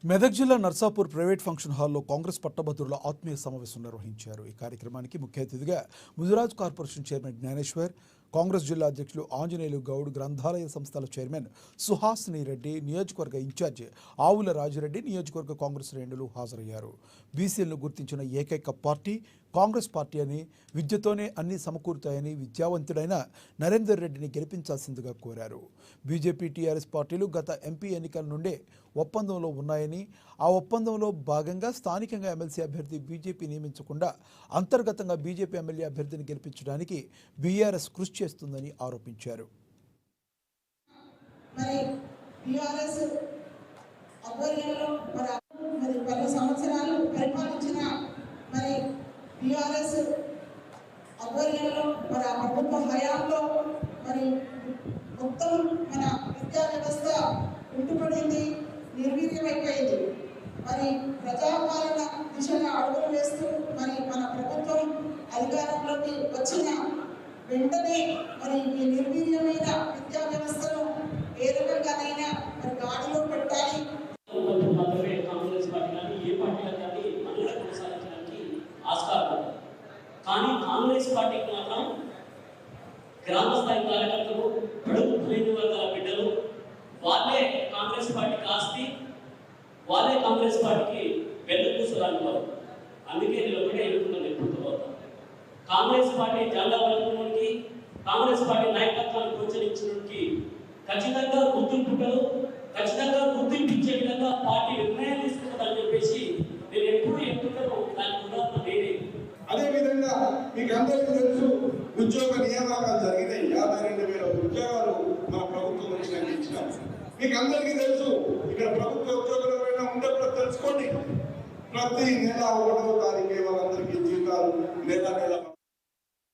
మెదక్ జిల్లా Narsapur private function హాల్లో కాంగ్రెస్ పట్టభద్రుల ఆత్మీయ సమావేశం నిర్వహించారు. ఈ కార్యక్రమానికి ముఖ్య అతిథిగా ముదిరాజ్ కార్పొరేషన్ చైర్మన్ జ్ఞానేశ్వర్, కాంగ్రెస్ జిల్లా అధ్యక్షులు ఆంజనేయులు గౌడ్, గ్రంథాలయ సంస్థల చైర్మన్ సుహాసిని రెడ్డి, నియోజకవర్గ ఇన్ఛార్జి ఆవుల రాజిరెడ్డి, నియోజకవర్గ కాంగ్రెస్ శ్రేణులు హాజరయ్యారు. బీసీలను గుర్తించిన ఏకైక పార్టీ కాంగ్రెస్ పార్టీ అని, విద్యతోనే అన్ని సమకూరుతాయని విద్యావంతుడైన నరేందర్ రెడ్డిని గెలిపించాల్సిందిగా కోరారు. బీజేపీ, టీఆర్ఎస్ పార్టీలు గత ఎంపీ ఎన్నికల నుండే ఒప్పందంలో ఉన్నాయని, ఆ ఒప్పందంలో భాగంగా స్థానికంగా ఎమ్మెల్సీ అభ్యర్థి బీజేపీ నియమించకుండా అంతర్గతంగా బీజేపీ ఎమ్మెల్యే అభ్యర్థిని గెలిపించడానికి బీఆర్ఎస్ కృషి చేస్తుందని ఆరోపించారు. టీఆర్ఎస్ ఆధ్వర్యంలో మన ప్రభుత్వ హయాంలో మరి మొత్తం మన విద్యా వ్యవస్థ ఉంటుపడింది, నిర్వీర్యమైపోయింది. మరి ప్రజాపాలన దిశగా అడుగులు వేస్తూ మరి మన ప్రభుత్వం అధికారంలోకి వచ్చిన వెంటనే మరి ఈ నిర్వీర్యమైన విద్యా వ్యవస్థను ఏ రకంగానైనా మరి గాడిలో పెట్టాలి. కానీ కాంగ్రెస్ పార్టీకి మాత్రం గ్రామ స్థాయి కార్యకర్తలు, బడుగు బలైన వర్గాల బిడ్డలు వాళ్ళే కాంగ్రెస్ పార్టీకి ఆస్తి, వాళ్ళే కాంగ్రెస్ పార్టీకి వెన్నుపూసలు. అందుకే నేను ఒకటే ఎన్నుకున్నాను ఎప్పుడు కాంగ్రెస్ పార్టీ జెండా పట్టుకున్నకి, కాంగ్రెస్ పార్టీ నాయకత్వాన్ని ప్రోత్సహించడానికి ఖచ్చితంగా గుర్తింపుంటారు, ఖచ్చితంగా గుర్తింపించే విధంగా పార్టీ నిర్ణయం తీసుకుంటుందని చెప్పేసి నేను ఎప్పుడు ఎన్నుకున్నాను. దానికి ఉదాహరణ నేనే. అదేవిధంగా మీకు అందరికీ తెలుసు, ఉద్యోగ నియామకాలు జరిగినాయి. 52,000 ఉద్యోగాలు మన ప్రభుత్వం నుంచి ఇచ్చినాం. మీకు అందరికీ తెలుసు, ఇక్కడ ప్రభుత్వ ఉద్యోగులు ఎవరైనా ఉంటే కూడా తెలుసుకోండి. ప్రతి నెల 1వ తారీఖు వాళ్ళందరికీ జీతాలు నెల